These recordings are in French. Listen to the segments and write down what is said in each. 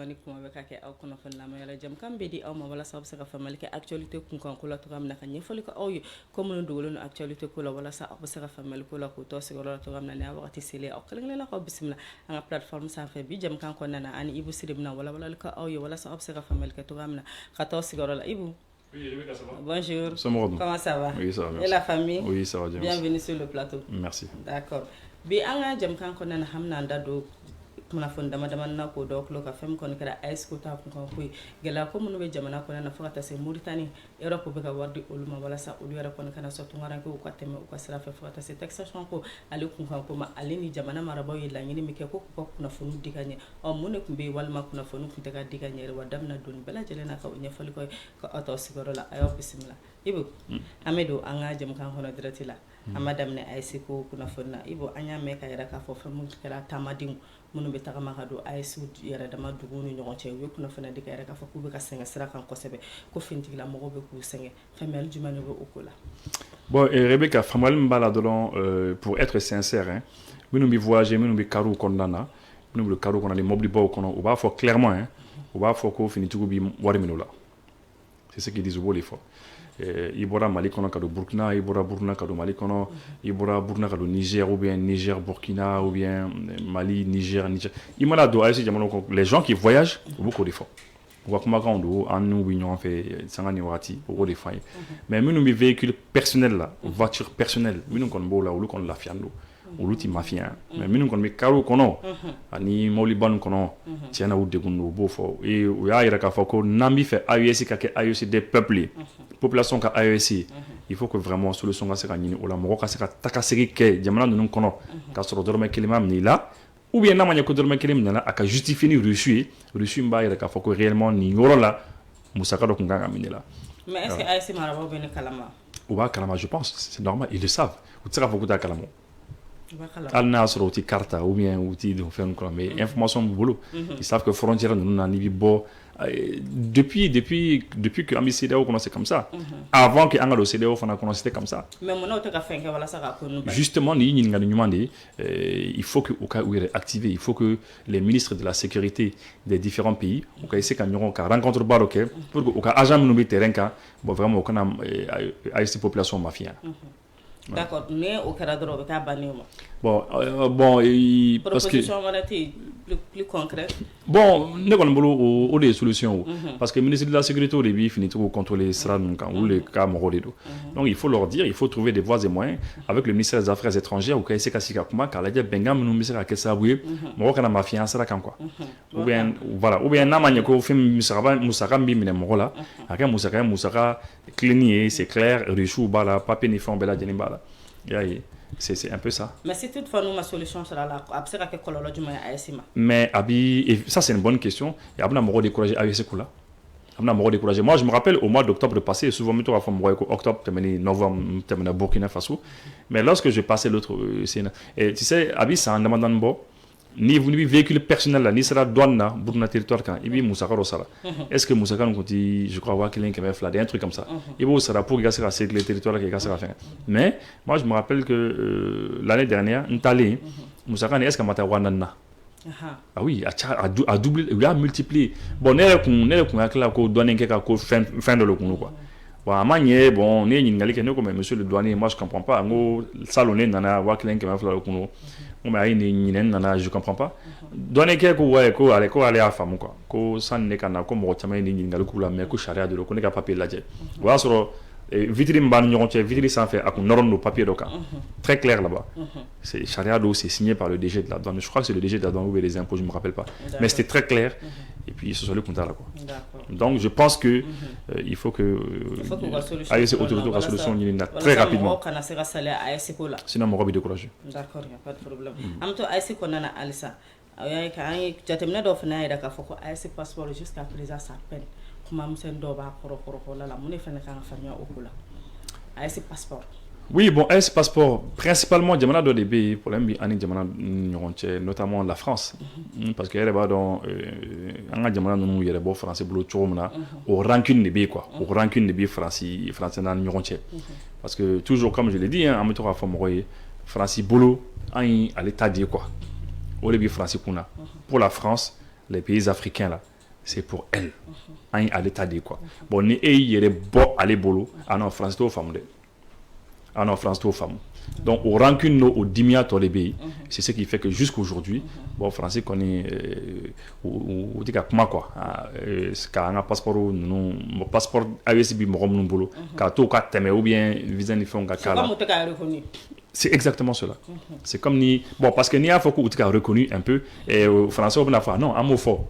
Ni kuma bɛ ka kɛ aw kunnafoni lamɛn jam kan bɛ di aw ma walasa bɛ se ka famali kɛ actualité kunkan ko la togoya min na ka ɲɛfɔli kɛ aw ye ko minnu dogolen don actualité ko la walasa aw bɛ se ka famali ko la k'u tɔ sigiyɔrɔ la togoya min na ni a wagati selen aw kelen-kelenna k'aw bisimila an ka plateforme sanfɛ bi jɛmukan kɔnɔna na ani Ibu Siri bɛna walawalali kɛ aw ye walasa aw bɛ se ka famali kɛ togoya min na ka tɔ sigiyɔrɔ la Ibu. Oui, Rebecca, ça va? Bonjour. Comment ça va? Oui, ça va, merci. Et la famille? Oui, ça va bien. Bienvenue sur le plateau. Merci. D'accord. Bi an ka jɛmukan kɔnɔna na hamna da do kunnafoni dama na ko dɔw tulo ka fɛn min kɔni kɛra AES ko ta kunkan ko ye gɛlɛya ko minnu bɛ jamana kɔnɔna na fo ka taa se Mauritanie Europe bɛ ka wari di olu ma walasa olu yɛrɛ kɔni kana sɔn tungarankew u ka tɛmɛ u ka sira fɛ fo ka taa se taxation ko ale kunkan ko ma ale ni jamana marabaaw ye laɲini min kɛ ko k'u ka kunnafoni di ka ɲɛ mun de tun bɛ yen walima kunnafoni tun tɛ ka di ka ɲɛ wa da bɛna doni bɛɛ lajɛlen na ka ɲɛfɔli kɛ ka aw tɔ sigiyɔrɔ la a y'aw bisimila Ibu an bɛ don an ka jɛmukan kɔnɔ direct la an ma daminɛ AES ko kunnafoni na Ibu an y'a mɛn ka yɛrɛ k'a fɔ fɛn minnu kɛra taamadenw minnu bɛ tagama ka don AES yɛrɛ dama duguw ni ɲɔgɔn cɛ u ye kunnafoni di ka yɛrɛ k'a fɔ k'u bɛ ka sɛgɛn sira kan kosɛbɛ ko finitigilamɔgɔw bɛ k'u sɛgɛn faamuyali jumɛn de bɛ o ko la. Bon, Rebecca, faamuyali min b'a la dɔrɔn pour être sincère hein, minnu bɛ voyager minnu bɛ kariw kɔnɔna na minnu bɛ kariw kɔnɔ ni mobilibaw kɔnɔ u b'a fɔ clairement hein, u b'a fɔ ko finitigiw bɛ wari minɛ u la c'est ce qu'ils disent u b'o de fɔ. I bɔra Mali kɔnɔ ka don Burkina, i bɔra Burkina ka don Mali kɔnɔ, i bɔra Burkina ka don Niger ou bien Niger Burkina ou bien Mali Niger. I mana don AES jamana kɔnɔ les gens qui voyagent u b'o k'o de fɔ. U ka kumakanw don an n'u bɛ ɲɔgɔn fɛ sanga ni wagati u b'o de fɔ an ye mais minnu bɛ véhicule personnel la voiture personnelle minnu kɔni b'o la olu kɔni lafiyan don olu ti mafiya mais minnu kɔni bɛ kariw kɔnɔ ani mobiliba ninnu kɔnɔ tiɲɛ na u degun don u b'o fɔ u y'a yira k'a fɔ ko n'an bɛ fɛ AES ka kɛ AES des peuples ye population ka AES il faut que vraiment solution ka se ka ɲini o la mɔgɔ ka se ka takasegin kɛ jamana ninnu kɔnɔ k'a sɔrɔ dɔrɔmɛ kelen ma minɛ i la ou bien n'a ma ɲɛ ko dɔrɔmɛ kelen minɛ a ka justifier ni reçu ye reçu min b'a yira k'a fɔ ko réellement nin yɔrɔ la musaka dɔ tun kan ka minɛ la. Mais est-ce que AES marabaaw bɛ ne kalama? U b'a kalama je pense c'est normal ils le savent u tɛ se k'a fɔ k'u t'a kalama. hali n'a y'a sɔrɔ u ti carte ou bien u ti don fɛn kɔnɔ mais information b'u bolo ils savent que frontière ninnu na n'i bɛ bɔ depuis que an bɛ CEDEAO kɔnɔ c'est comme ça avant que an ka don CEDEAO fana kɔnɔ c'était comme ça. mais mun na u tɛ ka fɛn kɛ walasa ka ko ninnu bali? Justement ni ɲininkali ɲuman de ye il faut que u ka u yɛrɛ activer il faut que les ministres de la sécurité des différents pays u ka essayer ka ɲɔgɔn ka rencontre ba dɔ kɛ pour que u ka agent minnu bɛ terrain kan bon vraiment u kana AES population mafiya. D'accord, mais au Canada, on va pas bon, parce que proposition plus concrète. Bon, ne kɔni bolo o de ye solution parce que ministre de la sécurité o de b'i finitigiw contrôler sira ninnu kan olu de ka mɔgɔw de don donc il faut leur dire il faut trouver des voies et moyens avec le ministère des affaires étrangères u ka essayer ka sigi ka kuma k'a lajɛ bɛnkan minnu bɛ se ka kɛ sababu ye mɔgɔ kana mafiya sira kan quoi ou bien voilà ou bien n'a ma ɲɛ ko fɛn musaka min bɛ minɛ mɔgɔ la a kɛ musaka tilenni ye c'est clair reçu b'a la papier ni fɛnw bɛɛ lajɛlen b'a la i y'a ye. C'est un peu ça. Mais si toutefois nous ma solution sera là, après ça que kololo juma ya AES ma. Mais et ça c'est une bonne question. Et abna mɔgɔ décourager AES ko la. Abna mɔgɔ décourager. Moi je me rappelle au mois d'octobre passé, souvent me to ka fɔ mɔgɔ ko octobre tɛmɛni novembre tɛmɛna Burkina Faso. Mais lorsque je passais l'autre et tu sais abi ça en demandant bɔ ni véhicule personnel là ni sera douane na Burkina territoire kan i bi musaka dɔ sara est-ce que musaka nin kuti je crois waa kelen kɛmɛ fila de un truc comme ça i b'o sara pour i ka se ka circuler territoire kɛ i ka se ka fɛn mais moi je me rappelle que l'année dernière n taalen musaka nin est-ce que ma taa waa naani na ah oui a doublé il a multiplié bon ne yɛrɛ kun hakili la ko douane kɛ ka ko fɛn dɔ le kun quoi bon a ma ɲɛ bon ne ye ɲininkali kɛ ne ko mais monsieur le douanier moi je comprends pas n ko salon ne nana waa kelen kɛmɛ fila de kun mais ayi ni ɲinɛni nana je comprends pas douanier kɛ ko ouais ko ale y'a faamu quoi ko sanni ne ka na ko mɔgɔ caman ye ni ɲininkali k'u la mais ko sariya de don ko ne ka papier lajɛ o y'a sɔrɔ vitre min b'a ni ɲɔgɔn cɛ vitre sanfɛ a kun nɔrɔlen don papier dɔ kan très clair là-bas c'est charia dɔw c'est signé par le DG de la douane je crois que c'est le DG de la douane ou les impôts je me rappelle pas mais c'était très clair et puis sɔsɔli kun t'a la quoi donc je pense que il faut que AES autorité ka solution ɲini na très rapidement sinon mɔgɔ bɛ décourager. D'accord, il y a pas de problème. Am to AES kɔnɔna na halisa an ye jateminɛ dɔw fana y'a jira k'a fɔ ko AES passeport jusqu'à présent ça peine kuma misɛnnin dɔw b'a kɔrɔ la mun de fana kan ka faamuya o ko la AES passeport. Oui, bon, AES passeport, principalement, jamana dɔ de bɛ yen problème bɛ ani jamana ni ɲɔgɔn cɛ notamment la France parce que yɛrɛ b'a dɔn an ka jamana ninnu yɛrɛ bɔ France bolo cogo min na o rancune de bɛ yen quoi o rancune de bɛ France n'a ni ɲɔgɔn cɛ parce que toujours comme je l'ai dit an bɛ to k'a fɔ mɔgɔw ye France bolo an ye ale ta de ye quoi o de bɛ France kunna pour la France les pays africains là, c'est pour elles. À l'état de quoi. Bon, ni il y a des beaux aller bolo, en France, c'est aux femmes. En France, c'est aux femmes. Donc, au rancune, au dimia, les pays, c'est ce qui fait que jusqu'aujourd'hui, bon, français connaît, ou dit comment quoi, quand un passeport, mon passeport AESB, mon bolo, quand tout cas, ou bien visa ni fait un cas. C'est exactement cela. C'est comme ni, bon, parce que ni a beaucoup de reconnu un peu, et au français, on a fait non, un mot fort.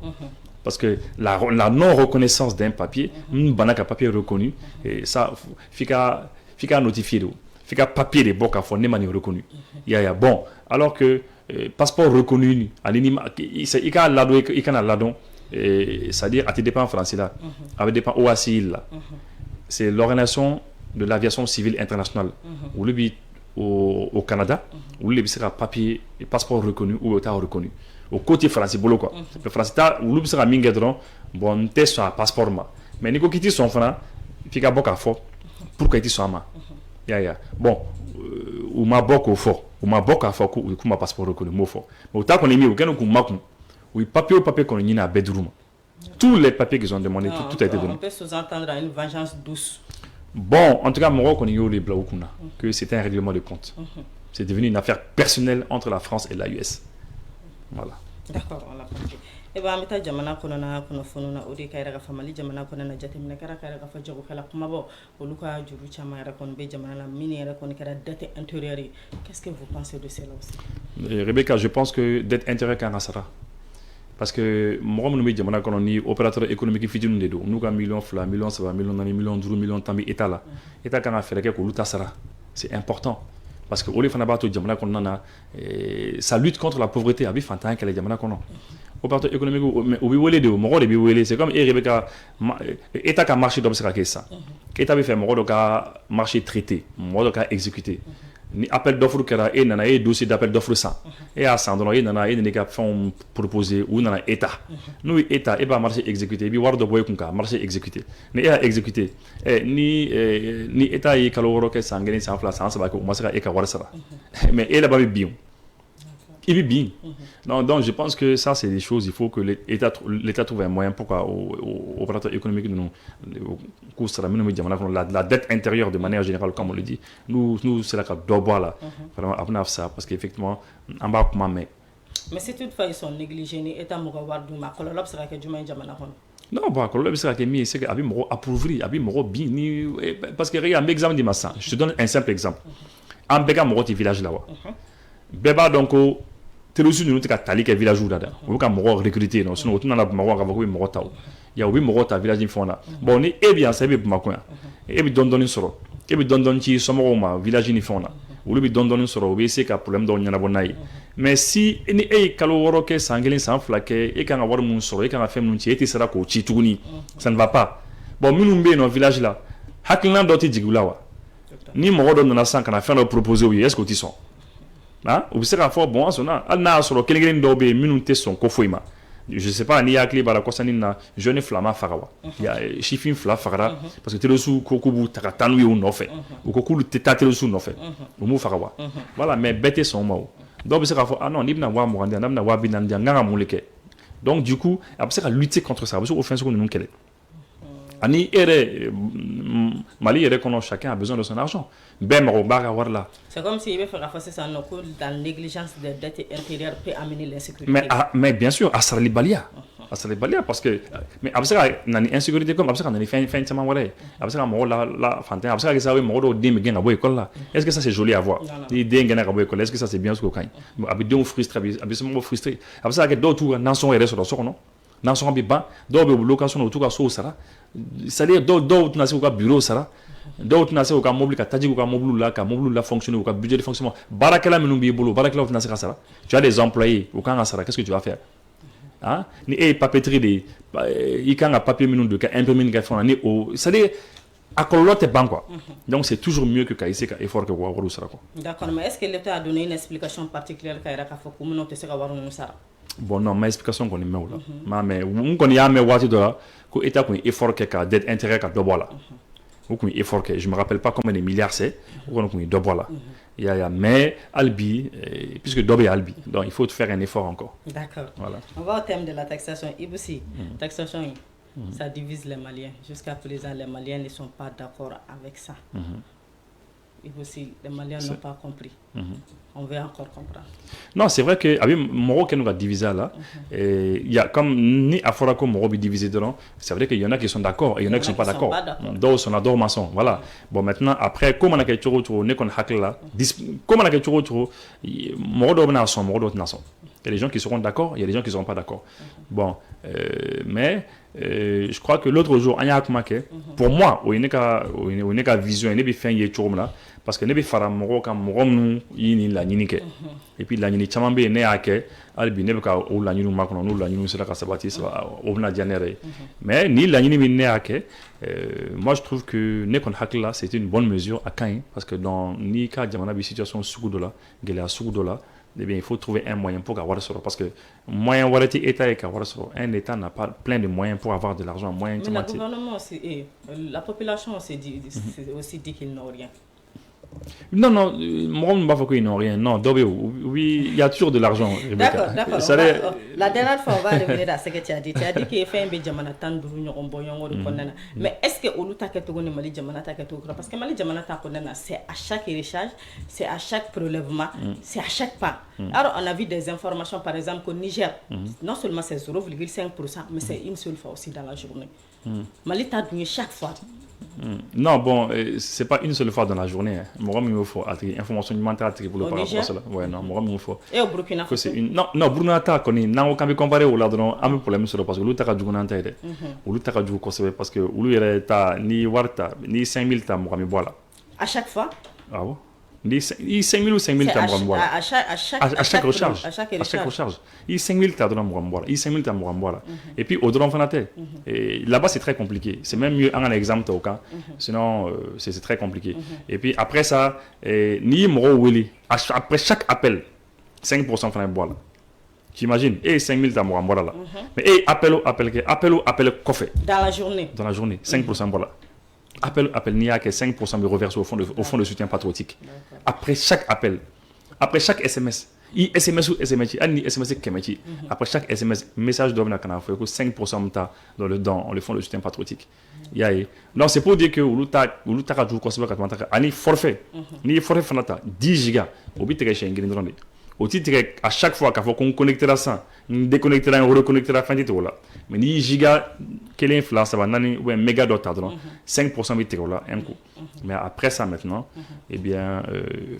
Parce que la non-reconnaissance d'un papier, un papier reconnu, et ça, il faut notifier. Il faut papier de boka faut ne mani reconnu. Bon, alors que passeport reconnu, il a l'adon, c'est-à-dire à tes dépens français là, avec dépend OACI là. C'est l'organisation de l'aviation civile internationale. Au Canada, où il y a papier, passeport reconnu ou état reconnu. Au côté français, quoi. Le français, où il y a un bon test sur un passeport. Mais si tu as son franc, il y a beaucoup de fois pour que tu sois ma. Bon, ou ma beaucoup fort, ou ma beaucoup à fort, ou ma passeport reconnu, mot fort. Mais au temps qu'on est mis au Ghana, ou papier qu'on est mis à bedroom. Tous les papiers qu'ils ont demandé, tout a été donné. On peut sous-entendre une vengeance douce. Bon, en tout cas, moi, on est les Blaoukuna, que c'était un règlement de compte. C'est devenu une affaire personnelle entre la France et la US. Voilà. D'accord, on l'a compris. Et bien, je jamana konana kono fonuna odi kayra famali jamana konana jatemina kara kayra fa jogo kala kuma bo oluka juru chama ra kon be jamana la mini ra kon kara dette intérieure. Qu'est-ce que vous pensez de cela aussi? Rebecca, je pense que dette intérieure quand sera. Parce que moi, je suis un opérateur économique qui fait du monde. Nous avons millions, millions, millions, millions, tambi état là. État quand on fait que l'outa sera. C'est important. Parce que les fanabato jamana konana, ça lutte contre la pauvreté. Abi fantan qu'elle est jamana kono. Opérateur économique, ou biwele de, moro de biwele, c'est comme Rebecca, état qui a marché dans ce cas. État a fait moro qui a marché traité, moro qui a exécuté. Ni appel d'offre kera et nana et dossier d'appel d'offre ça et à ça dans et nana et des cas font proposer ou nana état nous état et pas marché exécuté bi war do boy kunka marché exécuté ni a exécuté ni état yi kaloro ke sangeni sans place sans ba ko masaka e ka war sara mais et là ba bien il vit bien. Non, donc je pense que ça c'est des choses, il faut que l'État trouve un moyen pour aux opérateurs économiques de nous la dette intérieure de manière générale comme on le dit. Nous c'est la cas d'obois là. Vraiment avant ça parce qu'effectivement en bas comment mais si toutefois ils sont négligés ni état mo war duma ko lop sera que juma jamana hon. Non, bah, quand c'est que c'est que abi mo approuvri, abi mo bien ni parce que regarde un exemple de massa. Je te donne un simple exemple. En Beka mo village là-bas. Beba donc Telosu nous t'as tali que village où là on veut qu'un mort recruter non sinon on a mort avec mort tao il y a oui mort ta village info là bon ni et bien c'est bien pour ma et puis donne soro et puis donne ci somo ma village info là ou lui donne soro oui c'est qu'un problème dans y en a bonai mais si ni e kalo woro ke sangelin sans flaquer et quand avoir mon soro et quand a fait mon ci et sera ko ci tuguni ça ne va pas bon minumbe no village là haklan doti jigulawa ni mort donne na san kana faire le proposer oui est-ce que tu sont ou c'est à fort bon sonna alna soro kelegen dobe minute son kofoima je sais pas ni akli bala kosani na jeune flamma farawa ya chifin fla fara parce que telosu kokubu takatanu yo no fait ou kokulu teta telosu no fait ou mu farawa voilà mais bête son mot donc c'est à fort ah non ni na wa mo randi na wa binandi nganga muleke donc du coup après c'est à lutter contre ça parce que offense qu'on nous quelle Ani ere Mali ere qu'on chacun a besoin de son argent. Ben là. C'est comme s'il veut faire face à nos cours dans la négligence des dettes intérieures peut amener l'insécurité. Mais bien sûr, à Saralibalia. À Saralibalia parce que mais après ça nani insécurité comme après ça nani fin tellement voilà. Après ça mo la fantin après ça ça mo do dem gen abo école là. Est-ce que ça c'est joli à voir? Ni dem gen abo école. Est-ce que ça c'est bien ce qu'on gagne? Abi donc frustré, abi c'est frustré. Après ça que d'autres nation ere sur non. Nation bi ban, d'autres location autour ka so sara. C'est-à-dire d'autres nation ka bureau sara. D'autres nation ka mobile ka tadji ka mobile la fonctionner ka budget de fonctionnement. Barakela minumbi bolo, barakela nation ka sara. Tu as des employés au kan sara, qu'est-ce que tu vas faire? Hein? Ni papeterie de il kan a papier minum de ka imprimer ka fona ni au c'est-à-dire à colote ban quoi. Donc c'est toujours mieux que kaïse ka effort que waru sara quoi. D'accord, mais est-ce que l'État a donné une explication particulière ka ira ka fo communauté sera waru sara? Bon non, ma explication qu'on est là. Mais on connaît à mes watts de là, que l'État a effort que ka dette intérêt ka dobo là. ou qu'on effort que je me rappelle pas combien de milliards c'est ou qu'on doit là mais Albi puisque Dobé Albi donc il faut faire un effort encore. D'accord. Voilà. On va au thème de la taxation. Iboussi, taxation, ça divise les Maliens. Jusqu'à présent, les Maliens ne sont pas d'accord avec ça. Iboussi, les Maliens n'ont pas compris. On veut encore comprendre. Non, c'est vrai que avec Moro qui nous a divisé là, il y a comme ni Aforako Moro est divisé dedans. C'est vrai qu'il y en a qui sont d'accord et il y en a qui sont pas d'accord. D'autres sont d'accord maçon. Voilà. Bon maintenant après comment on a quelque chose ne qu'on hack là, comment on a quelque chose Moro doit nation, Moro doit nation. Il y a des gens qui seront d'accord, il y a des gens qui seront pas d'accord. Bon, mais je crois que l'autre jour, pour moi, il n'y a qu'à vision, il n'y a pas fait là, parce que il n'y a pas fait Moro comme Moro nous, il y a la et puis la nini chamambe ne a que albi ne ka o la nini makono no la nini sera ka sabati ça o na dianere mais ni la nini ne a que moi je trouve que ne kon hakla c'est une bonne mesure à Caen parce que dans ni ka jamana bi situation sugudola gele a sugudola eh bien il faut trouver un moyen pour avoir ça parce que moyen warati état et avoir ça un état n'a pas plein de moyens pour avoir de l'argent moyen mais le gouvernement aussi la population aussi dit qu'ils n'ont rien. Non, moi, je ne sais pas qu'ils n'ont rien. Non, oui, il y a toujours de l'argent. D'accord. La dernière fois, on va revenir à ce que tu as dit. Tu as dit qu'il y a fait un peu de jamana tan duru on boyon de konana. Mais est-ce que olu taketo ni mali jamana taketo parce que mali jamana ta konana c'est à chaque recharge, c'est à chaque prélèvement, c'est à chaque pas. Alors on a vu des informations par exemple qu'au Niger, non seulement c'est 0,5%, mais c'est une seule fois aussi dans la journée. Mali ta duni chaque fois. Non, bon, c'est pas une seule fois dans la journée. Moi, il me faut information alimentaire pour le par rapport à cela. Ouais, non, moi, il me faut. Et au Burkina Faso. Non, Burkina Faso, quand on compare au ladron, un peu problème sur le parce que l'autre a du gonante. L'autre a du conseil parce que l'autre a ni warta ni 5000 tam moi, voilà. À chaque fois. Ah bon? Ni 5000 ou 5000 tam moi. À chaque recharge. À chaque recharge. Il 5000 tam moi voilà. Il 5000 tam moi voilà. Et puis au drone fanaté. Et là-bas c'est très compliqué. C'est même mieux un exemple au cas. Sinon c'est très compliqué. Et puis après ça ni moro wili après chaque appel 5% fana voilà. J'imagine et 5000 tam moi voilà. Mais appel coffre. Dans la journée. Dans la journée 5% voilà. Appel n'y a que 5% de reversé au fond de soutien patriotique. Après chaque appel, après chaque SMS, SMS ou SMS, après chaque SMS, message d'homme n'a qu'un 5% dans le fond de soutien patriotique. Donc c'est pour dire que vous avez joué comme forfait, ni forfait fanata 10 gigas, au but de chez Ingrid. Au titre à chaque fois qu'il faut qu'on connectera ça, on déconnectera, on reconnectera fin de tout là. Mais ni giga, quelle influence ça va nani ou un méga dot 5% de là un coup. Mais après ça maintenant, eh bien,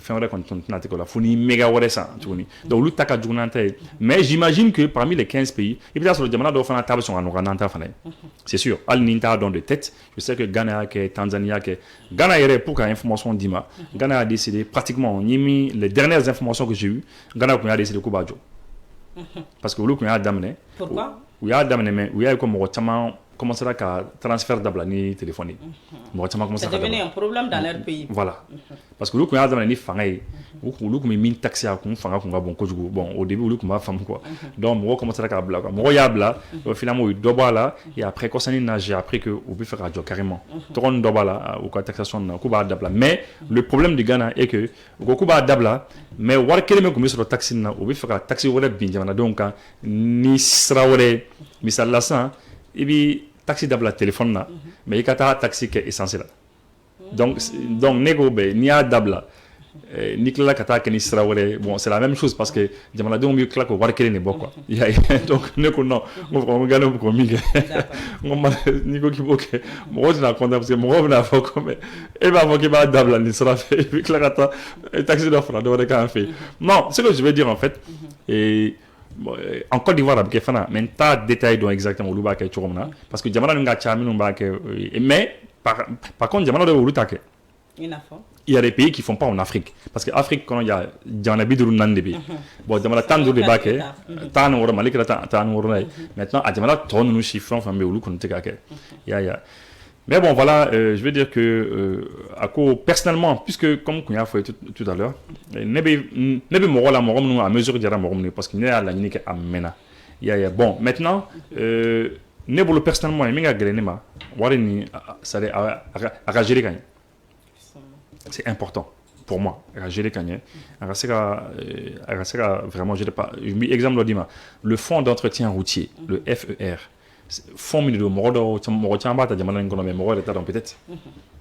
fin de compte na là, faut ni méga ouais ça, tu vois. Donc le taka journante. Mais j'imagine que parmi les 15 pays, et bien sur le diamant doit faire table sur un organanta fané. C'est sûr. Al ninta dans de tête. Je sais que Ghana, que Tanzania, que Ghana irait pour information d'Ima. Ghana a décidé pratiquement mis les dernières informations que j'ai eues. Ghana a décidé de Kubajo. Parce que vous avez d'amener. Pourquoi? Vous avez d'amener, mais vous avez comme commencé à transfert d'ablané téléphonique. C'est devenu un problème dans leur pays. Voilà. Parce que vous avez d'amener fangé. Vous avez mis taxi à qu'on fanga qu'on va bon kojugo. Bon, au début vous avez femme quoi. Donc moi commence à blague. Moi y a blague. Finalement il doit là et après quand ça n'a j'ai appris que vous pouvez faire radio carrément. Tout le doit là ou quoi taxation na kuba d'abla. Mais le problème du Ghana est que kuba d'abla mais war keleme ko sur le taxi na vous pouvez faire taxi wala binjana donc ni srawale misal la ça et puis taxi d'abla téléphone là mais il y a taxi qui est essentiel. Donc nego be ni a d'abla Nicolas Kata Kenny Srawere, bon, c'est la même chose parce que Jamala Dom Yukla ko warkele ne bokwa. Donc ne ko non, on gagne ko mi. On ma Nico ki boke. Mo na konta parce que mo na fa ko mais e ba mo ki ba dabla ni sera fait puis Kata taxi d'offre de ka fait. Non, ce que je veux dire en fait et en Côte d'Ivoire avec fana mais ta détail donc exactement lu ba ka choromna parce que Jamala nga chami no ba ke mais par contre Jamala de lutake. Il y a des pays qui ne font pas en Afrique. Parce qu'Afrique, quand il y a un habit de l'Unandébi, bon, il y a tant de débaqués, tant de Malik, tant de maintenant, il y a tant de chiffres, enfin, mais où qu'on mais bon, voilà, je veux dire que, personnellement, puisque, comme on a fait tout à l'heure, ne pas mourir la mort à mesure de la mort parce qu'il y a la ligne à Mena. Bon, maintenant, ne bolo personnellement min ka gɛlɛn ne ma wari ni c'est à ka gérer ka ɲɛ c'est important pour moi à ka gérer ka ɲɛ a ka se ka vraiment gérer pas exemple dɔ d'i ma le fonds d'entretien routier le FER fonds min de don mɔgɔ caman b'a ta jamana in kɔnɔ mais mɔgɔ yɛrɛ t'a dɔn peut-être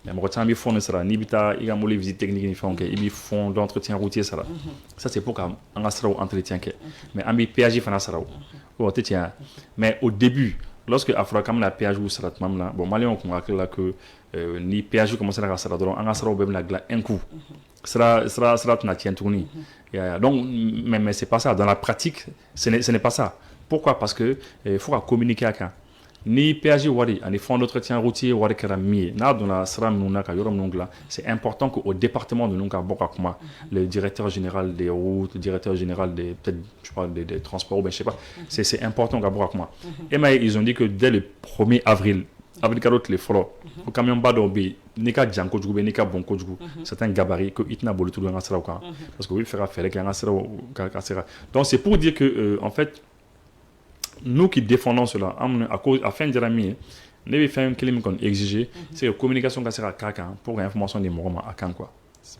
mais mɔgɔ caman bɛ fonds de sara n'i bɛ taa i ka mobili visite technique ni fɛnw kɛ i bɛ fonds d'entretien routier sara ça c'est pour ka an ka siraw entretien kɛ mais an bɛ péage fana sara o tɛ tiɲɛ mais au début lorsque a fɔra k'an bɛna péage sara tuma min na bon maliyɛnw tun hakili la que ni péage commencera ka sara dɔrɔn an ka siraw bɛɛ bɛna dilan un coup sira tɛna tiɲɛ tuguni donc mais c'est pas ça dans la pratique ce n'est pas ça. Pourquoi? Parce que faut communiquer avec ni péage wari ani fonds d'entretien routier wari kɛra min ye n'a donna sira minnu na ka yɔrɔ minnu dilan c'est important qu'au département ninnu ka bɔ ka kuma le directeur général des routes le directeur général des peut-être je sais pas des transports ou bien je sais pas c'est important ka bɔ ka kuma et mais ils ont dit que dès le 1er avril kalo tile fɔlɔ o camion ba dɔw bɛ yen n'i ka jan kojugu bɛ n'i ka bon kojugu c'est un gabarit que i tɛna boli tugun an ka siraw kan parce que u bɛ fɛ ka fɛɛrɛ kɛ an ka siraw ka se ka donc c'est pour dire que en fait nous qui défendons cela à fin de l'année, nous devons faire un climat qu'on exige, c'est la communication qui sera pour l'information des moments à quand quoi.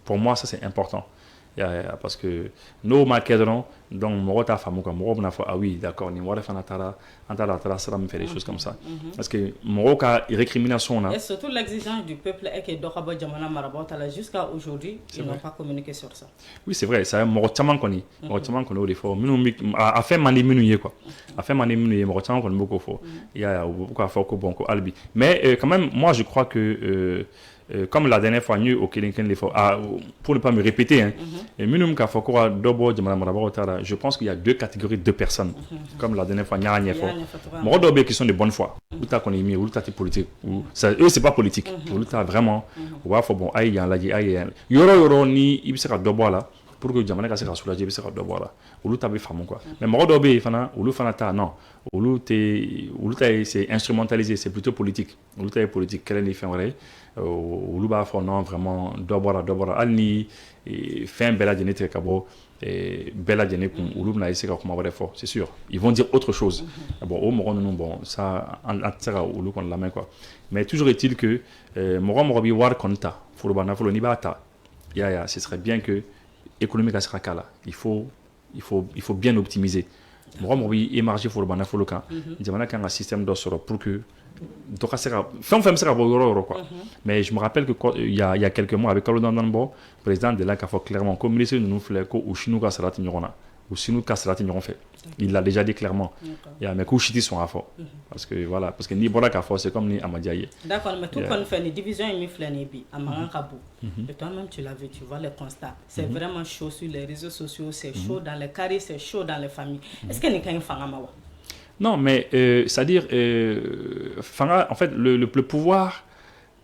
Pour moi ça c'est important. Parce que nous maquerons donc moi ta femme comme moi on a fait ah oui d'accord ni moi faire ça me fait des choses comme ça parce que moi ka récrimination là et surtout l'exigence du peuple est que Dokabo Jamana Marabota là jusqu'à aujourd'hui ils n'ont pas communiqué sur ça. Oui c'est vrai ça moi tellement qu'on au défaut minnu a fait mani minnu quoi a fait mani minnu moi tellement qu'on beaucoup fort il y a beaucoup à faire bon albi mais quand même moi je crois que comme la dernière fois nous au Kelinken pour ne pas me répéter hein minimum ka fokora dobo jamana marabota je pense qu'il y a deux catégories de personnes comme la dernière fois nya fo mo dobe qui sont de bonne foi ou ta économie ou ta politique ou ça eux c'est pas politique ou ta vraiment ou va faut bon ay yan la ay yoro ni ibisa dobo là pour que jamana ka se ka soulager ibisa dobo là ou ta be famo quoi mais mo dobe fana ou fana ta non ou c'est instrumentalisé c'est plutôt politique ou ta politique quelle est fait olu b'a fɔ non vraiment dɔ bɔra hali ni fɛn bɛɛ lajɛlen tigɛ ka bɔ bɛɛ lajɛlen kun olu bɛna essayer ka kuma wɛrɛ fɔ c'est sûr ils vont dire autre chose bon o mɔgɔ ninnu bon ça an tɛ se ka olu kɔni lamɛn quoi mais toujours est-il que mɔgɔ bɛ wari kɔni ta foroba nafolo n'i b'a ta ce serait bien que économie ka se ka k'a la il faut bien optimiser mɔgɔ bɛ émarger foroba nafolo kan jamana kan ka système dɔ sɔrɔ pour que donc c'est quoi mais je me rappelle que il y a quelques mois avec Carlo Dandanbo président de la CAFO clairement comme ministre nous fait ko Chinu ka sarati ñorona ou Chinu ka sarati ñoron fait il l'a déjà dit clairement il y a mais ko chiti sont à fort parce que voilà parce que ni bola CAFO c'est comme ni Amadiaye d'accord mais tout qu'on fait une division mi flani bi amaran kabu et toi-même tu l'as vu tu vois le constat c'est vraiment chaud sur les réseaux sociaux c'est chaud dans les carrés c'est chaud dans les familles est-ce que ni kan fanga mawa. Non, mais c'est-à-dire, en fait, le pouvoir,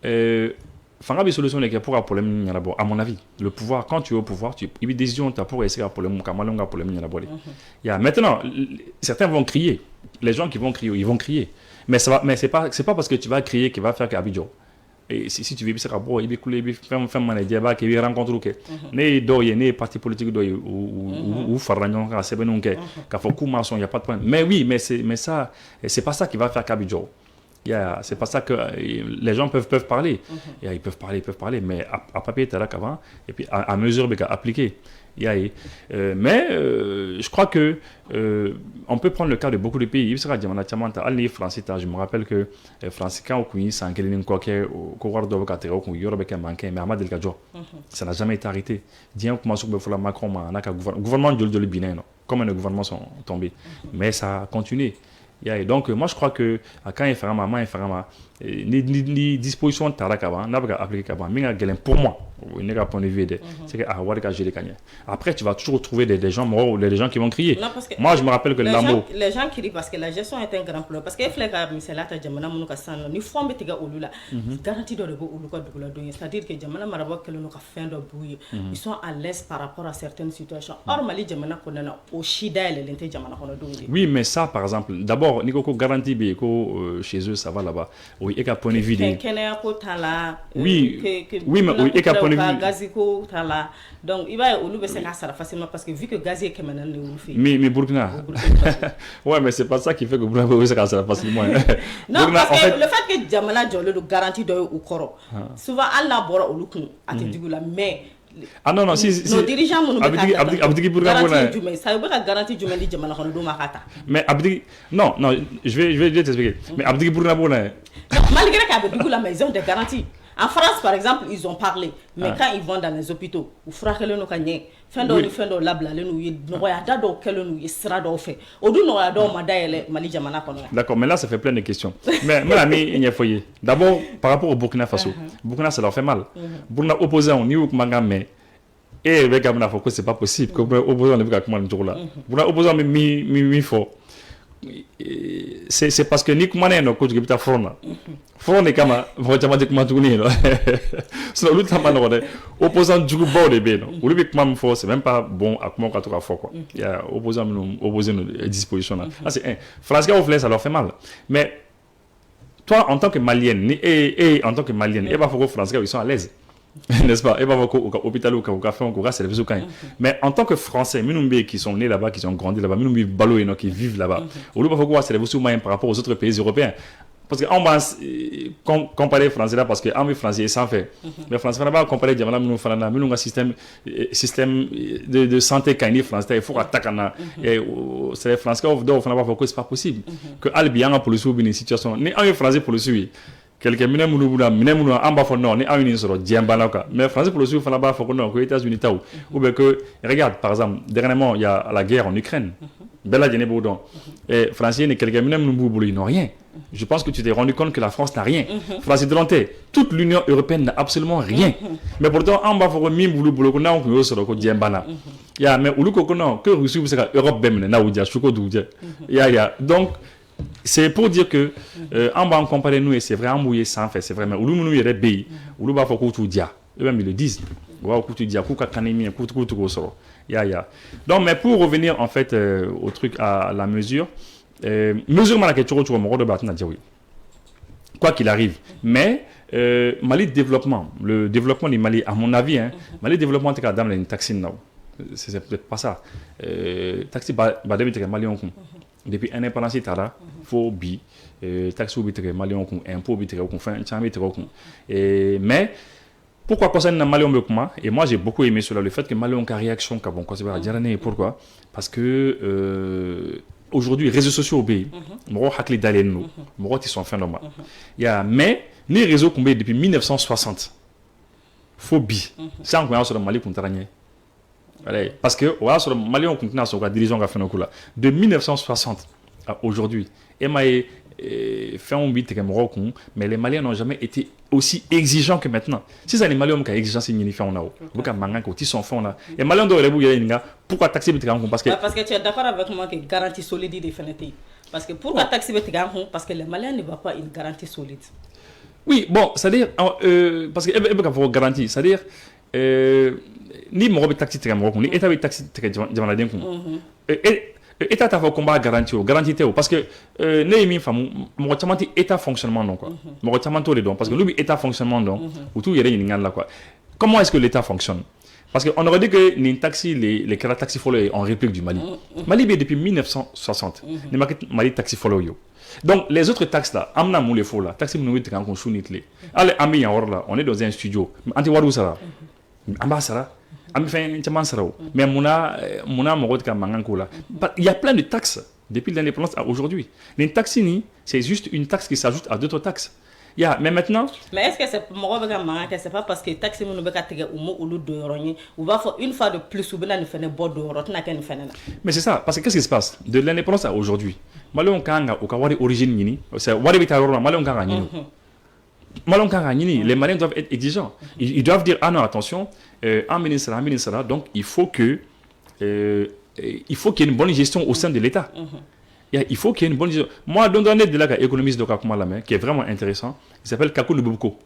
Fanga a des solutions pour un problème, à mon avis. Le pouvoir, quand tu es au pouvoir, il y a des décisions pour essayer un problème, maintenant, certains vont crier. Les gens qui vont crier, ils vont crier. Mais c'est pas parce que tu vas crier qu'il va faire qu'Abidjo. Et si tu veux, c'est bon, il va faire un débat, il va rencontrer que les partis politiques ou Faragnon, il n'y a pas de problème. Mais oui, mais ça, c'est pas ça qui va faire Kabidjo. C'est pas ça que les gens peuvent parler. Ils peuvent parler, mais à papier, tu es là qu'avant, et puis à mesure, tu appliquer. Mais je crois que on peut prendre le cas de beaucoup de pays. Je me rappelle que France, quand ça n'a jamais été arrêté. Le gouvernement de Bénin, comme un gouvernement sont tombés, mais ça a continué. Donc moi je crois que quand il fait les dispositions pour moi c'est que après tu vas toujours trouver des gens qui vont crier. Non, moi je me rappelle que les gens crient parce que la gestion est un grand problème parce que c'est-à-dire que ils sont à l'aise par rapport à certaines situations. Oui, mais ça par exemple d'abord Nikoko garantie chez eux ça va là-bas. Oui, et qu'à point de vue oui, mais et qu'à point ka gaziko tala donc il va olu be se ka sara facilement parce que vu que gazier kemenan ne olu fait mais Burkina ouais mais c'est pas ça qui fait que Burkina be se ka sara facilement non Burkina, parce que le fait que jamana jole do garantie do au koro souvent Allah bora olu kun atidigu la mais ah non non si nos dirigeants nous Abdigi Burkina ça veut pas garantie du di jamana kono do makata mais Abdigi non je vais t'expliquer mais Abdigi Burkina malgré qu'Abdigi la maison de garantie en France par exemple ils ont parlé mais quand ils vont dans les hôpitaux ou frakele no kanye fendo labla le no ya dado kelo no sra do fait odu no ya do madaele mali jamana kono. D'accord, mais là ça fait plein de questions mais mon ami Ignefoye d'abord par rapport au Burkina Faso Burkina ça leur fait mal Burkina opposant ni ou mangame et avec Gamna Foko c'est pas possible que opposant le comment le jour là Burkina opposant mi fort c'est parce que ni comment no coach gibita front front ne kama vraiment de comment tourner là c'est l'autre tama no de opposant du bon de ben ou le comment fort c'est même pas bon à comment quatre fois quoi il y a opposant opposé nos dispositions là c'est un France qui ça leur fait mal mais toi en tant que malienne et en tant que malienne et pas faut que France ils sont à l'aise n'est-ce pas et pas faut qu'au hôpital ou qu'au café on court service au mais en tant que français minumbe qui sont nés là-bas qui sont grandis là-bas minumbe balo et qui vivent là-bas au lieu pas faut quoi service au moyen par rapport aux autres pays européens parce que on va comparer français là parce que en français sans fait mais français là-bas comparer diamana minu falana minu un système de santé kani français il faut attaquer et c'est les français on doit faire pas c'est pas possible que albian pour le sous une situation ni en français pour le suivre quelqu'un minamunu amba fo non ni awini soro diambana ka mais français pour le suivre fana ba fo non que États-Unis taw ou bien que regarde par exemple dernièrement il y a la guerre en Ukraine bella djene boudon et français ni quelqu'un minamunu boubou ils n'ont rien je pense que tu t'es rendu compte que la France n'a rien français de l'enté toute l'Union européenne n'a absolument rien mais pourtant amba fo mi boulou boulou ko na ko soro ko diambana ya mais uluko ko non que Russie c'est Europe bemne na oudia chuko doudia ya donc c'est pour dire que en bas on compare nous et c'est vrai embrouillé sans fait c'est vraiment ou nous yere pays ou ba faut que dia eux-mêmes ils le disent wa ko tu dia ko ka kanemi ko ko soro ya donc mais pour revenir en fait au truc à la mesure mesure malaka tu mo do batna jawi quoi qu'il arrive mais Mali développement le développement du Mali à mon avis Mali développement te ka dans une taxi now c'est peut-être pas ça taxi ba de Mali on depuis indépendance tara fo bi taxe obitre malien ko impôt obitre ko fin chamé ko et mais pourquoi concerne le malien comment et moi j'ai beaucoup aimé cela le fait que malien a réaction ka bon quoi c'est dire pourquoi parce que aujourd'hui réseaux sociaux obéi mo hakli dalen no mo ti son phénomène il y a mais les réseaux combien depuis 1960 fo bi sans quoi sur le Mali kontaranye. Parce que sur le Mali on continue à se dirigeant de 1960 à aujourd'hui fait un bit mais les Maliens n'ont jamais été aussi exigeants que maintenant si ça les Maliens ont exigence signifiant on a ils sont fonds là et Maliens doivent pourquoi taxer parce que tu es d'accord avec moi que garantie solide définitive parce que pourquoi taxer parce que les Maliens ne voient pas une garantie solide oui bon c'est-à-dire parce que faut garantie c'est-à-dire ni mo be taxi très mo ni état be taxi très jamana den ko état ta fa combat garantie parce que ne mi famu mo chamati état fonctionnement non quoi mo chamanto les don parce que lui état fonctionnement donc ou tout yere ni ngala quoi comment est-ce que l'état fonctionne parce que on aurait dit que ni taxi les taxi follow en république du Mali Mali depuis 1960 ni Mali taxi follow yo donc les autres taxes là amna mou les fo là taxi mou wit kan ko shunitlé allez ambi ya wor là on est dans un studio anti waru sara ambassadeur mais il y a plein de taxes depuis l'indépendance à aujourd'hui. Les taxes, c'est juste une taxe qui s'ajoute à d'autres taxes. Mais maintenant. Mais est-ce que c'est pas parce que les taxes une fois de plus mais c'est ça, parce que qu'est-ce qui se passe de l'indépendance à aujourd'hui? Malon Kanga ou Kawari origine, c'est Waribita Malon Kanga. Les Maliens doivent être exigeants. Ils doivent dire ah non attention, un ministre, donc il faut qu'il y ait une bonne gestion au sein de l'État. Il faut qu'il y ait une bonne gestion. Moi, dans un de là, économiste de Kakumala, qui est vraiment intéressant, il s'appelle Kakou Nubouko.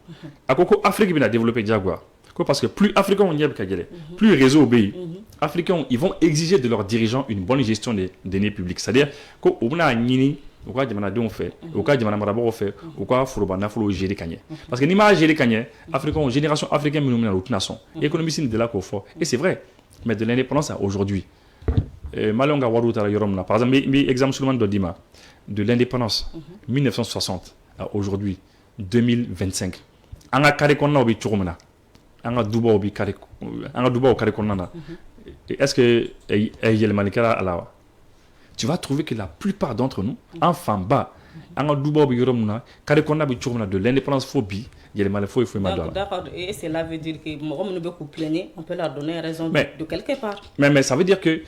Akoko Afrique a développé Jaguar. Parce que plus Africains on y a plus réseau obéit. Africains ils vont exiger de leurs dirigeants une bonne gestion des deniers publics. C'est-à-dire qu'on a u ka jamanadenw fɛ u ka jamana marabagaw fɛ u ka foroba nafolo gérer ka ɲɛ parce que n'i m'a gérer ka ɲɛ africain génération africaine minnu bɛna u tɛna sɔn économiste de la k'o fɔ et c'est vrai mais de l'indépendance à aujourd'hui Malien ka wariw taara yɔrɔ min na par exemple n bɛ exemple surumanin dɔ d'i ma de l'indépendance 1960 à aujourd'hui 2025 an ka carré kɔnɔnaw bɛ cogo min na an ka dubaw bɛ carré kɔnɔna na est-ce que yɛlɛmani kɛra a la wa tu vas trouver que la plupart d'entre nous en fanba an ka dubaw bɛ yɔrɔ min na carré kɔnɔna bɛ cogo min na de l'indépendance fo bi yɛlɛmani foyi ma don a la. D'accord, et cela veut dire que mɔgɔ minnu bɛ k'u plaigner on peut leur donner raison de quelque part. Mais ça veut dire que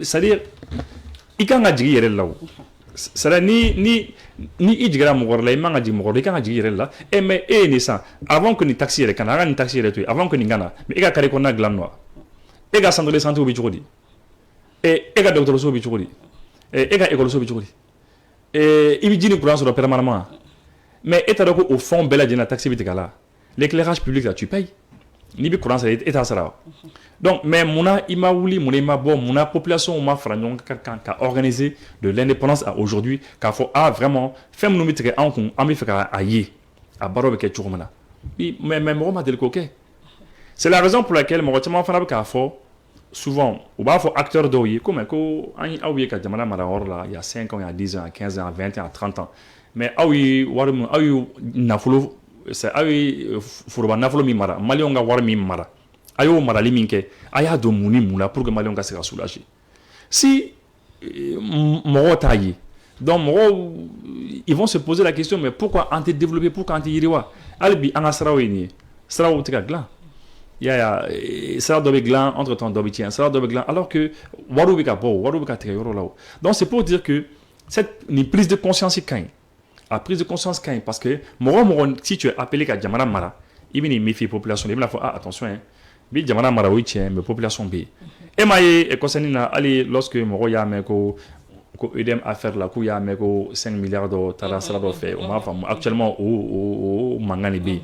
c'est-à-dire i kan ka jigin i yɛrɛ la o c'est-à-dire ni i jigira mɔgɔ wɛrɛ la i man ka jigin mɔgɔ wɛrɛ la i kan ka jigin i yɛrɛ la mais e ye nin san avant que nin taxi yɛrɛ ka na an ka nin taxi yɛrɛ to yen avant que nin ka na mais e ka carré kɔnɔna dilan nɔ e ka centre de santé bɛ cogo di e ka dɔgɔtɔrɔso bɛ cogo di e ka école so bɛ cogo di i bɛ ji ni courant sɔrɔ permanemment mais e t'a dɔn ko o fɛnw bɛɛ lajɛlen na taxi bɛ tigɛ a la l'éclairage public là tu payes n'i bɛ courant sara e t'a sara donc mais munna i ma wuli munna i ma bɔ munna population ma fara ɲɔgɔn kan ka organiser de l'indépendance à aujourd'hui k'a fɔ vraiment fɛn minnu bɛ tigɛ anw kun an bɛ fɛ k'a ye a baaraw bɛ kɛ cogo min na mais mɔgɔ ma deli k'o kɛ c'est la raison pour laquelle mɔgɔ caman fana bɛ k'a fɔ souvent u b'a fɔ acteur dɔw ye comme ko an aw ye ka jamana mara yɔrɔ la il y a 5 ans il y a 10 ans il y a 15 ans 20 ans 30 ans mais aw ye wari min aw ye nafolo aw ye foroba nafolo min mara maliyɛnw ka wari min mara a y'o marali min kɛ a y'a don mun ni mun na pour que maliyɛnw ka se ka soulager si mɔgɔw t'a ye donc mɔgɔw ils vont se poser la question mais pourquoi an tɛ développer pourquoi an tɛ yiriwa hali bi an ka siraw ye nin ye siraw tɛ ka dilan sira dɔ bɛ dilan entre temps dɔ bɛ tiɲɛ sira dɔ bɛ dilan alors que wariw bɛ ka bɔ wariw bɛ ka tigɛ yɔrɔ la o donc c'est pour dire que nin prise de conscience ka ɲi a prise de conscience ka ɲi parce que mɔgɔ si tu es appelé ka jamana mara i bɛ nin méfier population i bɛna fɔ attention hein bi jamana mara o ye tiɲɛ mais population bɛ yen e m'a ye kɔsɛni na hali lorsque mɔgɔw y'a mɛn ko EDM affaire la k'u y'a mɛn ko 5 milliards dɔ taara sira dɔ fɛ o m'a faamu actuellement o mankan de bɛ yen